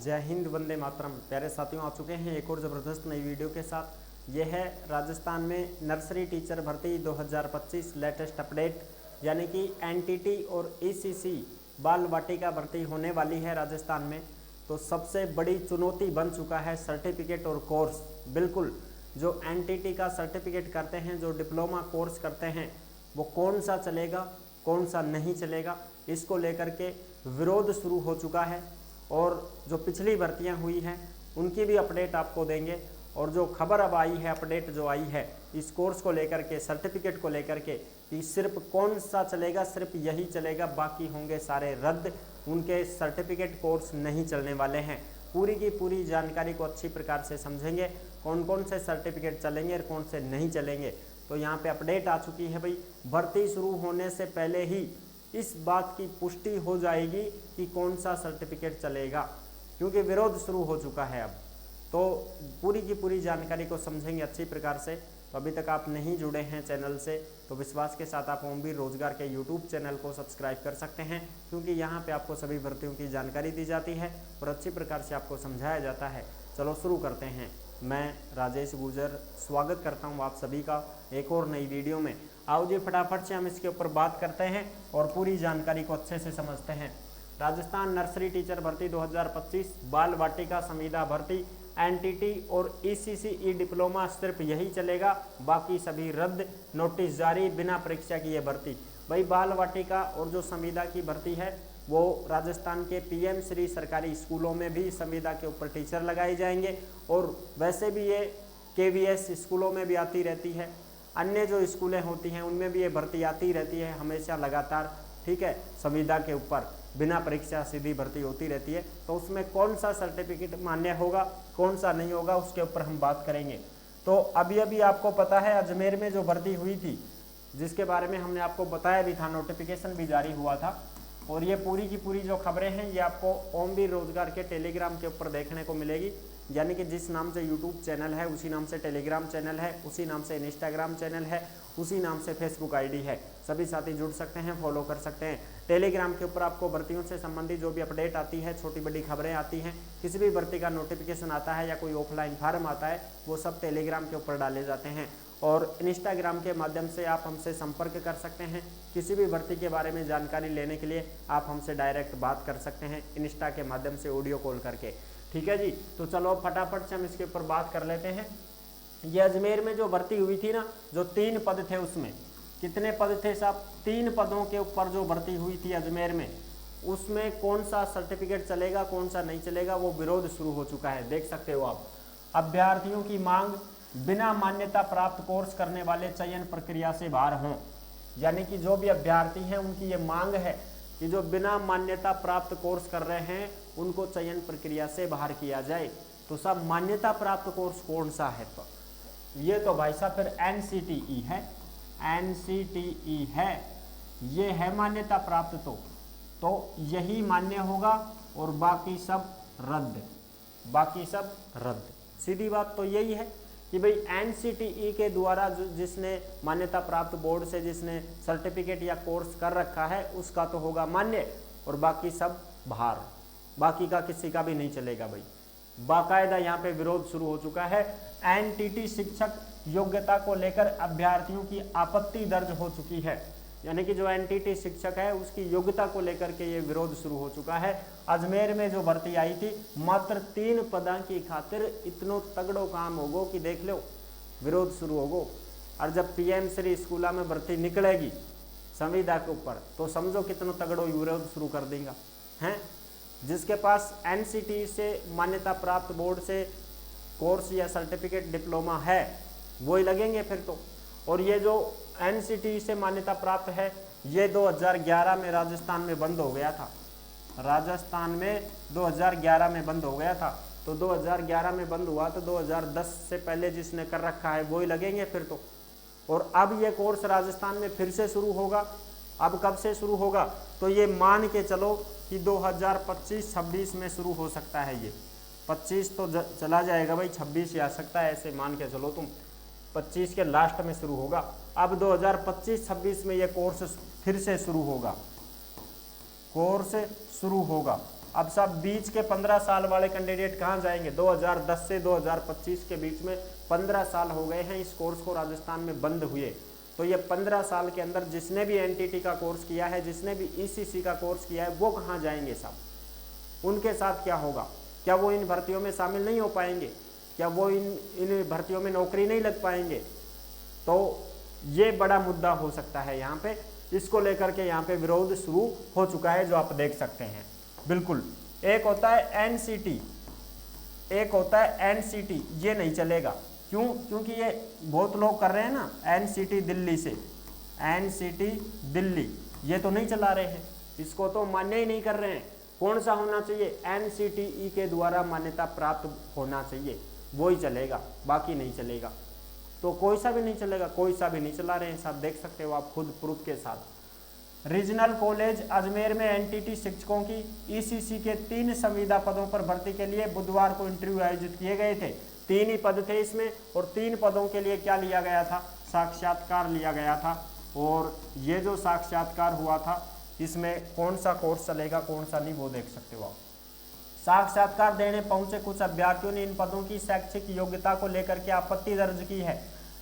जय हिंद, वंदे मातरम। प्यारे साथियों, आ चुके हैं एक और ज़बरदस्त नई वीडियो के साथ। यह है राजस्थान में नर्सरी टीचर भर्ती 2025 लेटेस्ट अपडेट, यानी कि एनटीटी और ईसीसी बाल वाटिका भर्ती होने वाली है राजस्थान में। तो सबसे बड़ी चुनौती बन चुका है सर्टिफिकेट और कोर्स। बिल्कुल, जो एनटीटी का सर्टिफिकेट करते हैं, जो डिप्लोमा कोर्स करते हैं, वो कौन सा चलेगा, कौन सा नहीं चलेगा, इसको लेकर के विरोध शुरू हो चुका है। और जो पिछली भर्तियां हुई हैं उनकी भी अपडेट आपको देंगे। और जो खबर अब आई है, अपडेट जो आई है इस कोर्स को लेकर के, सर्टिफिकेट को लेकर के, कि सिर्फ कौन सा चलेगा, सिर्फ यही चलेगा, बाकी होंगे सारे रद्द, उनके सर्टिफिकेट कोर्स नहीं चलने वाले हैं। पूरी की पूरी जानकारी को अच्छी प्रकार से समझेंगे, कौन कौन से सर्टिफिकेट चलेंगे और कौन से नहीं चलेंगे। तो यहाँ पे अपडेट आ चुकी है भाई, भर्ती शुरू होने से पहले ही इस बात की पुष्टि हो जाएगी कि कौन सा सर्टिफिकेट चलेगा, क्योंकि विरोध शुरू हो चुका है अब। तो पूरी की पूरी जानकारी को समझेंगे अच्छी प्रकार से। तो अभी तक आप नहीं जुड़े हैं चैनल से तो विश्वास के साथ आप ओमवीर रोजगार के यूट्यूब चैनल को सब्सक्राइब कर सकते हैं, क्योंकि यहाँ पे आपको सभी भर्तियों की जानकारी दी जाती है और अच्छी प्रकार से आपको समझाया जाता है। चलो शुरू करते हैं। मैं राजेश गुर्जर स्वागत करता हूँ आप सभी का एक और नई वीडियो में। आओ जी, फटाफट से हम इसके ऊपर बात करते हैं और पूरी जानकारी को अच्छे से समझते हैं। राजस्थान नर्सरी टीचर भर्ती 2025 बाल वाटिका संविदा भर्ती एनटीटी और ईसीसी डिप्लोमा सिर्फ यही चलेगा, बाकी सभी रद्द। नोटिस जारी, बिना परीक्षा की ये भर्ती। भाई, बाल वाटिका और जो संविदा की भर्ती है वो राजस्थान के पीएम श्री सरकारी स्कूलों में भी संविदा के ऊपर टीचर लगाए जाएंगे, और वैसे भी ये केवीएस स्कूलों में भी आती रहती है। अन्य जो स्कूलें होती हैं उनमें भी ये भर्ती आती रहती है हमेशा लगातार, ठीक है। संविदा के ऊपर बिना परीक्षा सीधी भर्ती होती रहती है। तो उसमें कौन सा सर्टिफिकेट मान्य होगा, कौन सा नहीं होगा, उसके ऊपर हम बात करेंगे। तो अभी अभी आपको पता है अजमेर में जो भर्ती हुई थी, जिसके बारे में हमने आपको बताया भी था, नोटिफिकेशन भी जारी हुआ था। और ये पूरी की पूरी जो खबरें हैं ये आपको ओमवीर रोजगार के टेलीग्राम के ऊपर देखने को मिलेगी। यानी कि जिस नाम से यूट्यूब चैनल है उसी नाम से टेलीग्राम चैनल है, उसी नाम से इंस्टाग्राम चैनल है, उसी नाम से फेसबुक आईडी है। सभी साथी जुड़ सकते हैं, फॉलो कर सकते हैं। टेलीग्राम के ऊपर आपको भर्तियों से संबंधित जो भी अपडेट आती है, छोटी बड़ी खबरें आती हैं, किसी भी भर्ती का नोटिफिकेशन आता है या कोई ऑफलाइन फार्म आता है, वो सब टेलीग्राम के ऊपर डाले जाते हैं। और इंस्टाग्राम के माध्यम से आप हमसे संपर्क कर सकते हैं। किसी भी भर्ती के बारे में जानकारी लेने के लिए आप हमसे डायरेक्ट बात कर सकते हैं इंस्टा के माध्यम से, ऑडियो कॉल करके, ठीक है जी। तो चलो फटाफट से हम इसके ऊपर बात कर लेते हैं। ये अजमेर में जो भर्ती हुई थी ना, जो 3 पद थे, उसमें कितने पद थे साहब? 3 पदों के ऊपर जो भर्ती हुई थी अजमेर में, उसमें कौन सा सर्टिफिकेट चलेगा, कौन सा नहीं चलेगा, वो विरोध शुरू हो चुका है। देख सकते हो आप। अभ्यर्थियों की मांग, बिना मान्यता प्राप्त कोर्स करने वाले चयन प्रक्रिया से बाहर हों। यानी कि जो भी अभ्यर्थी हैं उनकी ये मांग है कि जो बिना मान्यता प्राप्त कोर्स कर रहे हैं उनको चयन प्रक्रिया से बाहर किया जाए। तो सब मान्यता प्राप्त कोर्स कौन सा है? तो ये तो भाई साहब फिर एनसीटीई है, एनसीटीई है, ये है मान्यता प्राप्त। तो यही मान्य होगा और बाकी सब रद्द, बाकी सब रद्द। सीधी बात तो यही है कि भाई एनसीटीई के द्वारा जिसने मान्यता प्राप्त बोर्ड से जिसने सर्टिफिकेट या कोर्स कर रखा है उसका तो होगा मान्य, और बाकी सब बाहर, बाकी का किसी का भी नहीं चलेगा भाई। बाकायदा यहाँ पे विरोध शुरू हो चुका है। एनटीटी शिक्षक योग्यता को लेकर अभ्यर्थियों की आपत्ति दर्ज हो चुकी है। यानी कि जो एनटीटी शिक्षक है उसकी योग्यता को लेकर के ये विरोध शुरू हो चुका है। अजमेर में जो भर्ती आई थी मात्र 3 पदा की खातिर इतनो तगड़ो काम होगो कि देख लो, विरोध शुरू होगो। और जब पीएम श्री स्कूला में भर्ती निकलेगी संविदा के ऊपर, तो समझो कितनो तगड़ो विरोध शुरू कर देगा हैं। जिसके पास एनसीटी से मान्यता प्राप्त बोर्ड से कोर्स या सर्टिफिकेट डिप्लोमा है वही लगेंगे फिर तो। और ये जो एनसीटी से मान्यता प्राप्त है ये 2011 में राजस्थान में बंद हो गया था। राजस्थान में 2011 में बंद हो गया था। तो 2011 में बंद हुआ तो 2010 से पहले जिसने कर रखा है वही लगेंगे फिर तो। और अब ये कोर्स राजस्थान में फिर से शुरू होगा। अब कब से शुरू होगा? तो ये मान के चलो कि 2025-26 में शुरू हो सकता है। ये 25 तो चला जाएगा भाई, 26 आ सकता है, ऐसे मान के चलो तुम। 25 के लास्ट में शुरू होगा। अब 2025-26 में ये कोर्स फिर से शुरू होगा, कोर्स शुरू होगा। अब साहब बीच के 15 साल वाले कैंडिडेट कहाँ जाएंगे? 2010 से 2025 के बीच में 15 साल हो गए हैं इस कोर्स को राजस्थान में बंद हुए। तो ये 15 साल के अंदर जिसने भी एनटीटी का कोर्स किया है, जिसने भी ईसीसी का कोर्स किया है, वो कहाँ जाएंगे साहब? उनके साथ क्या होगा? क्या वो इन भर्तियों में शामिल नहीं हो पाएंगे? क्या वो इन भर्तियों में नौकरी नहीं लग पाएंगे? तो ये बड़ा मुद्दा हो सकता है यहाँ पे। इसको लेकर के यहाँ पे विरोध शुरू हो चुका है, जो आप देख सकते हैं। बिल्कुल, एक होता है एनसीटी, एक होता है एनसीटी, ये नहीं चलेगा। क्यों? क्योंकि ये बहुत लोग कर रहे हैं ना, एनसीटी दिल्ली से, एनसीटी दिल्ली, ये तो नहीं चला रहे हैं, इसको तो मान्य ही नहीं कर रहे हैं। कौन सा होना चाहिए? एनसीटीई के द्वारा मान्यता प्राप्त होना चाहिए, वो ही चलेगा, बाकी नहीं चलेगा। तो कोई सा भी नहीं चलेगा, कोई सा भी नहीं चला रहे हैं साहब, देख सकते हो आप खुद प्रूफ के साथ। रीजनल कॉलेज अजमेर में एनटीटी शिक्षकों की ईसीसी के 3 संविदा पदों पर भर्ती के लिए बुधवार को इंटरव्यू आयोजित किए गए थे। 3 ही पद थे इसमें, और 3 पदों के लिए क्या लिया गया था? साक्षात्कार लिया गया था। और ये जो साक्षात्कार हुआ था, इसमें कौन सा कोर्स चलेगा, कौन सा नहीं, वो देख सकते हो आप। साक्षात्कार देने पहुंचे कुछ अभ्यर्थियों ने इन पदों की शैक्षिक योग्यता को लेकर के आपत्ति दर्ज की है।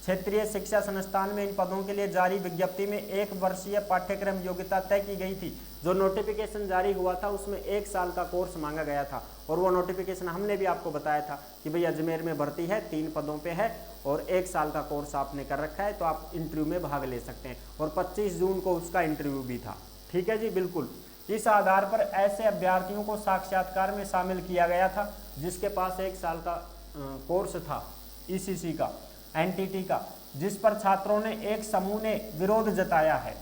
क्षेत्रीय शिक्षा संस्थान में इन पदों के लिए जारी विज्ञप्ति में 1 वर्षीय पाठ्यक्रम योग्यता तय की गई थी। जो नोटिफिकेशन जारी हुआ था उसमें 1 साल का कोर्स मांगा गया था, और वो नोटिफिकेशन हमने भी आपको बताया था कि भाई अजमेर में भर्ती है, 3 पदों पे है, और 1 साल का कोर्स आपने कर रखा है, तो आप इंटरव्यू में भाग ले सकते हैं। और 25 जून को उसका इंटरव्यू भी था। ठीक है जी, बिल्कुल। इस आधार पर ऐसे अभ्यर्थियों को साक्षात्कार में शामिल किया गया था जिसके पास 1 साल का कोर्स था ईसीसी का, एनटीटी का, जिस पर छात्रों ने एक समूह ने विरोध जताया है।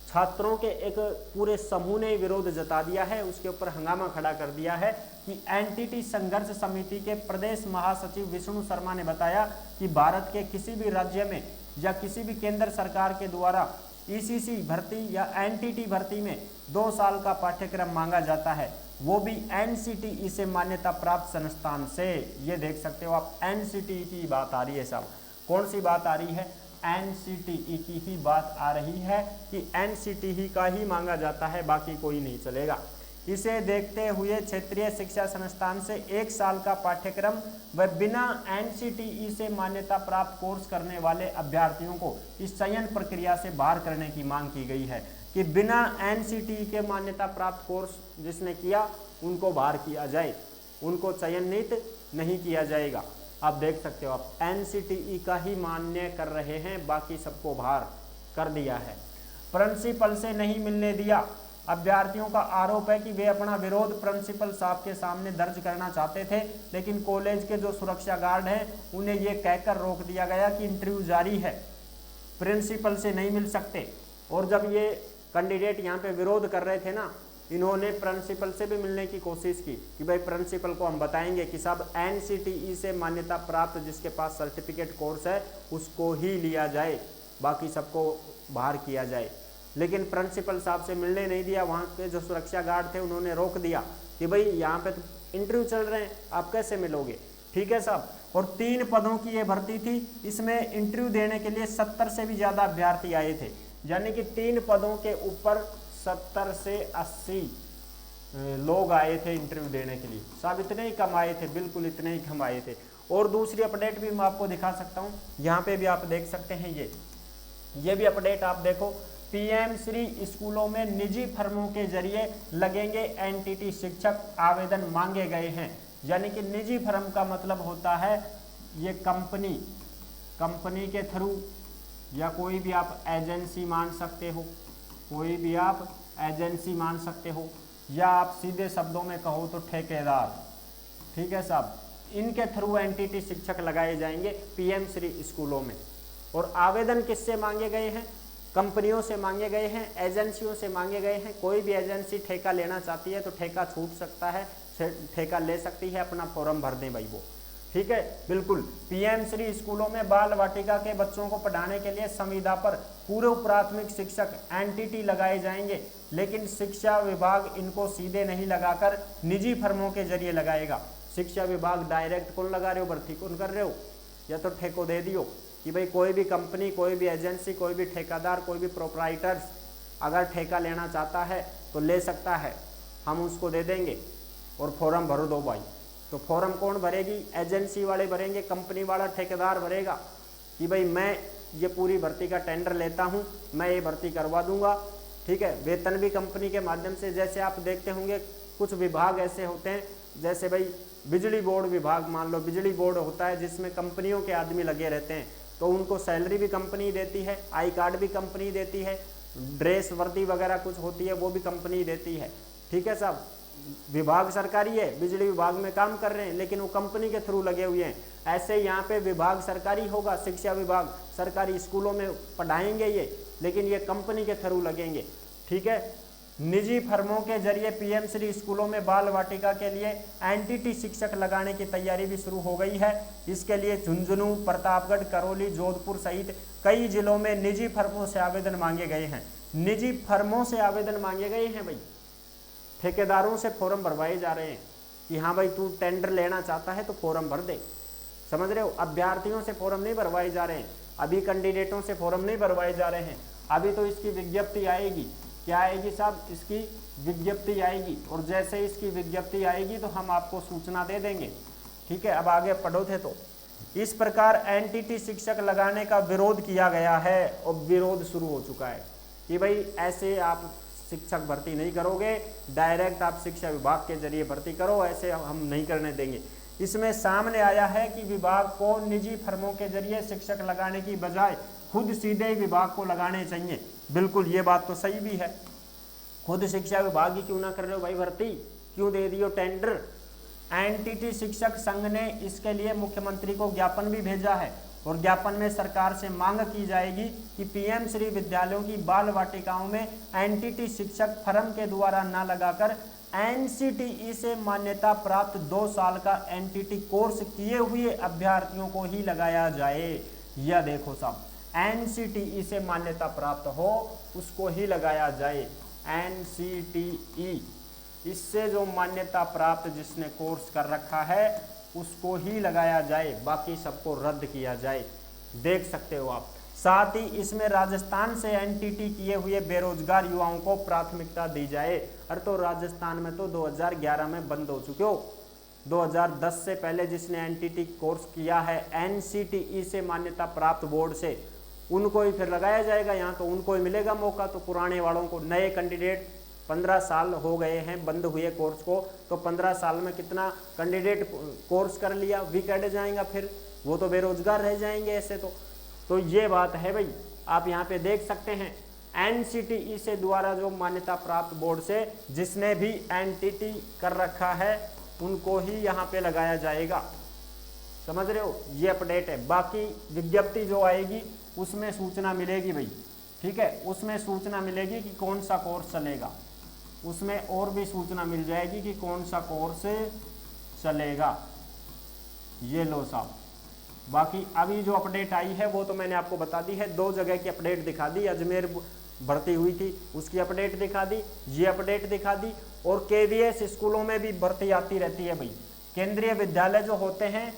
छात्रों के एक पूरे समूह ने विरोध जता दिया है, उसके ऊपर हंगामा खड़ा कर दिया है कि एनटीटी संघर्ष समिति के प्रदेश महासचिव विष्णु शर्मा ने बताया कि भारत के किसी भी राज्य में या किसी भी केंद्र सरकार के द्वारा ईसीसी भर्ती या एनटीटी भर्ती में 2 साल का पाठ्यक्रम मांगा जाता है, वो भी एनसीटीई से मान्यता प्राप्त संस्थान से। ये देख सकते हो आप, एनसीटीई की बात आ रही है साहब। कौन सी बात आ रही है? एनसीटीई की ही बात आ रही है कि एनसीटीई का ही मांगा जाता है, बाकी कोई नहीं चलेगा। इसे देखते हुए क्षेत्रीय शिक्षा संस्थान से 1 साल का पाठ्यक्रम व बिना एनसीटीई से मान्यता प्राप्त कोर्स करने वाले अभ्यर्थियों को इस चयन प्रक्रिया से बाहर करने की मांग की गई है कि बिना एनसीटीई के मान्यता प्राप्त कोर्स जिसने किया उनको बाहर किया जाए, उनको चयनित नहीं किया जाएगा। आप देख सकते हो, आप एनसीटीई का ही मान्य कर रहे हैं, बाकी सबको बाहर कर दिया है। प्रिंसिपल से नहीं मिलने दिया। अभ्यर्थियों का आरोप है कि वे अपना विरोध प्रिंसिपल साहब के सामने दर्ज करना चाहते थे, लेकिन कॉलेज के जो सुरक्षा गार्ड हैं उन्हें ये कहकर रोक दिया गया कि इंटरव्यू जारी है, प्रिंसिपल से नहीं मिल सकते। और जब ये कैंडिडेट यहाँ पे विरोध कर रहे थे ना, इन्होंने प्रिंसिपल से भी मिलने की कोशिश की कि भाई प्रिंसिपल को हम बताएंगे कि साहब एनसीटीई से मान्यता प्राप्त जिसके पास सर्टिफिकेट कोर्स है उसको ही लिया जाए, बाकी सबको बाहर किया जाए। लेकिन प्रिंसिपल साहब से मिलने नहीं दिया। वहाँ पे जो सुरक्षा गार्ड थे उन्होंने रोक दिया कि भाई यहाँ पे तो इंटरव्यू चल रहे हैं, आप कैसे मिलोगे। ठीक है साहब। और 3 पदों की ये भर्ती थी, इसमें इंटरव्यू देने के लिए 70 से भी ज़्यादा अभ्यर्थी आए थे, यानी कि 3 पदों के ऊपर 70 से 80 लोग आए थे इंटरव्यू देने के लिए। साहब इतने ही कम आए थे, बिल्कुल इतने ही कम आए थे। और दूसरी अपडेट भी मैं आपको दिखा सकता हूँ, यहाँ पे भी आप देख सकते हैं। ये भी अपडेट आप देखो, पीएम श्री स्कूलों में निजी फर्मों के जरिए लगेंगे एनटीटी शिक्षक, आवेदन मांगे गए हैं। यानी कि निजी फर्म का मतलब होता है ये कंपनी के थ्रू, या कोई भी आप एजेंसी मान सकते हो, कोई भी आप एजेंसी मान सकते हो, या आप सीधे शब्दों में कहो तो ठेकेदार। ठीक है साहब, इनके थ्रू एनटीटी शिक्षक लगाए जाएंगे पीएम श्री स्कूलों में। और आवेदन किससे मांगे गए हैं? कंपनियों से मांगे गए हैं, एजेंसियों से मांगे गए हैं। कोई भी एजेंसी ठेका लेना चाहती है तो ठेका छूट सकता है, ठेका ले सकती है, अपना फॉर्म भर दें भाई वो। ठीक है, बिल्कुल। पीएम श्री स्कूलों में बाल वाटिका के बच्चों को पढ़ाने के लिए संविदा पर पूर्व प्राथमिक शिक्षक एनटीटी लगाए जाएंगे, लेकिन शिक्षा विभाग इनको सीधे नहीं लगाकर निजी फर्मों के जरिए लगाएगा। शिक्षा विभाग डायरेक्ट कौन लगा रहे हो, भर्ती कौन कर रहे हो, या तो ठेको दे दियो कि भाई कोई भी कंपनी, कोई भी एजेंसी, कोई भी ठेकेदार, कोई भी प्रोप्राइटर्स अगर ठेका लेना चाहता है तो ले सकता है, हम उसको दे देंगे। और फॉर्म भर दो भाई। तो फॉर्म कौन भरेगी? एजेंसी वाले भरेंगे, कंपनी वाला ठेकेदार भरेगा कि भाई मैं ये पूरी भर्ती का टेंडर लेता हूँ, मैं ये भर्ती करवा दूंगा, ठीक है। वेतन भी कंपनी के माध्यम से, जैसे आप देखते होंगे कुछ विभाग ऐसे होते हैं, जैसे भाई बिजली बोर्ड विभाग, मान लो बिजली बोर्ड होता है जिसमें कंपनियों के आदमी लगे रहते हैं, तो उनको सैलरी भी कंपनी देती है, आई कार्ड भी कंपनी देती है, ड्रेस वर्दी वगैरह कुछ होती है वो भी कंपनी देती है, ठीक है साहब। विभाग सरकारी है, बिजली विभाग में काम कर रहे हैं, लेकिन वो कंपनी के थ्रू लगे हुए हैं। ऐसे यहाँ पे विभाग सरकारी होगा, शिक्षा विभाग सरकारी स्कूलों में पढ़ाएंगे ये, लेकिन ये कंपनी के थ्रू लगेंगे, ठीक है। निजी फर्मों के जरिए पीएम श्री स्कूलों में बाल वाटिका के लिए एनटीटी शिक्षक लगाने की तैयारी भी शुरू हो गई है। इसके लिए झुंझुनू, प्रतापगढ़, करौली, जोधपुर सहित कई जिलों में निजी फर्मों से आवेदन मांगे गए हैं। निजी फर्मों से आवेदन मांगे गए हैं भाई, ठेकेदारों से फॉर्म भरवाए जा रहे हैं कि हाँ भाई तू टेंडर लेना चाहता है तो फॉर्म भर दे, समझ रहे हो। अभ्यर्थियों से फॉर्म नहीं भरवाए जा रहे हैं, अभी कैंडिडेटों से फॉर्म नहीं भरवाए जा रहे हैं, अभी तो इसकी विज्ञप्ति आएगी। क्या आएगी साहब? इसकी विज्ञप्ति आएगी, और जैसे इसकी विज्ञप्ति आएगी तो हम आपको सूचना दे देंगे, ठीक है। अब आगे पढ़ो थे तो इस प्रकार एनटीटी शिक्षक लगाने का विरोध किया गया है और विरोध शुरू हो चुका है कि भाई ऐसे आप शिक्षक भर्ती नहीं करोगे, डायरेक्ट आप शिक्षा विभाग के जरिए भर्ती करो, ऐसे हम नहीं करने देंगे। इसमें सामने आया है कि विभाग को निजी फर्मों के जरिए शिक्षक लगाने की बजाय खुद सीधे विभाग को लगाने चाहिए। बिल्कुल ये बात तो सही भी है, खुद शिक्षा विभाग ही क्यों ना कर रहे हो भाई भर्ती, क्यों दे दियो टेंडर। एनटीटी शिक्षक संघ ने इसके लिए मुख्यमंत्री को ज्ञापन भी भेजा है और ज्ञापन में सरकार से मांग की जाएगी कि पीएम श्री विद्यालयों की बाल वाटिकाओं में एनटीटी शिक्षक फर्म के द्वारा न लगाकर एनसीटीई से मान्यता प्राप्त 2 साल का एनटीटी कोर्स किए हुए अभ्यर्थियों को ही लगाया जाए। यह देखो साहब, एनसीटीई से मान्यता प्राप्त हो उसको ही लगाया जाए। एनसीटीई, इससे जो मान्यता प्राप्त जिसने कोर्स कर रखा है उसको ही लगाया जाए, बाकी सबको रद्द किया जाए। देख सकते हो आप। साथ ही इसमें राजस्थान से एनटीटी किए हुए बेरोजगार युवाओं को प्राथमिकता दी जाए। अरे तो राजस्थान में तो 2011 में बंद हो चुके हो, 2010 से पहले जिसने एनटीटी कोर्स किया है एनसीटीई से मान्यता प्राप्त बोर्ड से, उनको ही फिर लगाया जाएगा यहाँ, तो उनको ही मिलेगा मौका। तो पुराने वालों को, नए कैंडिडेट 15 साल हो गए हैं बंद हुए कोर्स को, तो 15 साल में कितना कैंडिडेट कोर्स कर लिया, वीकेंड जाएगा, फिर वो तो बेरोजगार रह जाएंगे ऐसे तो ये बात है भाई। आप यहाँ पे देख सकते हैं एनसीटीई से द्वारा जो मान्यता प्राप्त बोर्ड से जिसने भी एनटीटी कर रखा है उनको ही यहाँ पे लगाया जाएगा, समझ रहे हो। ये अपडेट है। बाकी विज्ञप्ति जो आएगी उसमें सूचना मिलेगी भाई, ठीक है, उसमें सूचना मिलेगी कि कौन सा कोर्स चलेगा, उसमें और भी सूचना मिल जाएगी कि कौन सा कोर्स चलेगा। ये लो साहब। बाकी अभी जो अपडेट आई है वो तो मैंने आपको बता दी है, 2 जगह की अपडेट दिखा दी, अजमेर भर्ती हुई थी उसकी अपडेट दिखा दी, ये अपडेट दिखा दी, और केवीएस स्कूलों में भी भर्ती आती रहती है भाई। केंद्रीय विद्यालय जो होते हैं,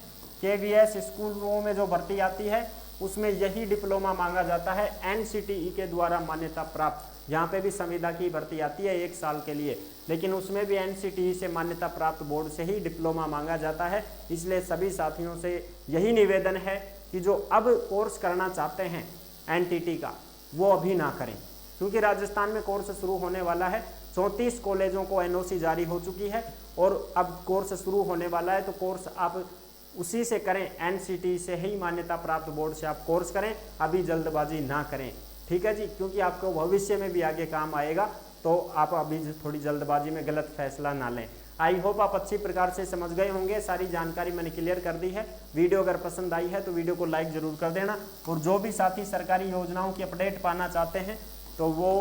केवीएस स्कूलों में जो भर्ती आती है उसमें यही डिप्लोमा मांगा जाता है एनसीटीई के द्वारा मान्यता प्राप्त। यहाँ पे भी संविदा की भर्ती आती है 1 साल के लिए, लेकिन उसमें भी एनसीटीई से मान्यता प्राप्त बोर्ड से ही डिप्लोमा मांगा जाता है। इसलिए सभी साथियों से यही निवेदन है कि जो अब कोर्स करना चाहते हैं एनटीटी का वो अभी ना करें, क्योंकि राजस्थान में कोर्स शुरू होने वाला है। 34 कॉलेजों को एनओसी जारी हो चुकी है और अब कोर्स शुरू होने वाला है, तो कोर्स आप उसी से करें, एनसीटीई से ही मान्यता प्राप्त बोर्ड से आप कोर्स करें, अभी जल्दबाजी ना करें, ठीक है जी, क्योंकि आपको भविष्य में भी आगे काम आएगा। तो आप अभी थोड़ी जल्दबाजी में गलत फैसला ना लें। आई होप आप अच्छी प्रकार से समझ गए होंगे, सारी जानकारी मैंने क्लियर कर दी है। वीडियो अगर पसंद आई है तो वीडियो को लाइक जरूर कर देना, और जो भी साथी सरकारी योजनाओं की अपडेट पाना चाहते हैं तो वो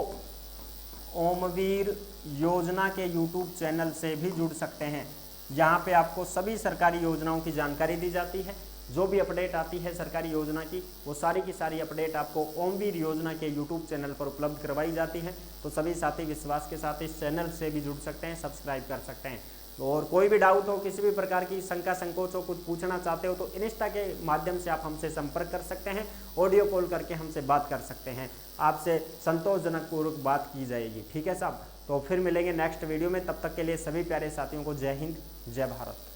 ओमवीर योजना के यूट्यूब चैनल से भी जुड़ सकते हैं। यहाँ पे आपको सभी सरकारी योजनाओं की जानकारी दी जाती है, जो भी अपडेट आती है सरकारी योजना की वो सारी की सारी अपडेट आपको ओमवीर योजना के यूट्यूब चैनल पर उपलब्ध करवाई जाती है। तो सभी साथी विश्वास के साथ इस चैनल से भी जुड़ सकते हैं, सब्सक्राइब कर सकते हैं। और कोई भी डाउट हो, किसी भी प्रकार की शंका संकोच हो, कुछ पूछना चाहते हो तो इंस्टा के माध्यम से आप हमसे संपर्क कर सकते हैं, ऑडियो कॉल करके हमसे बात कर सकते हैं, आपसे संतोषजनक पूर्वक बात की जाएगी। ठीक है साहब, तो फिर मिलेंगे नेक्स्ट वीडियो में, तब तक के लिए सभी प्यारे साथियों को जय हिंद, जय भारत।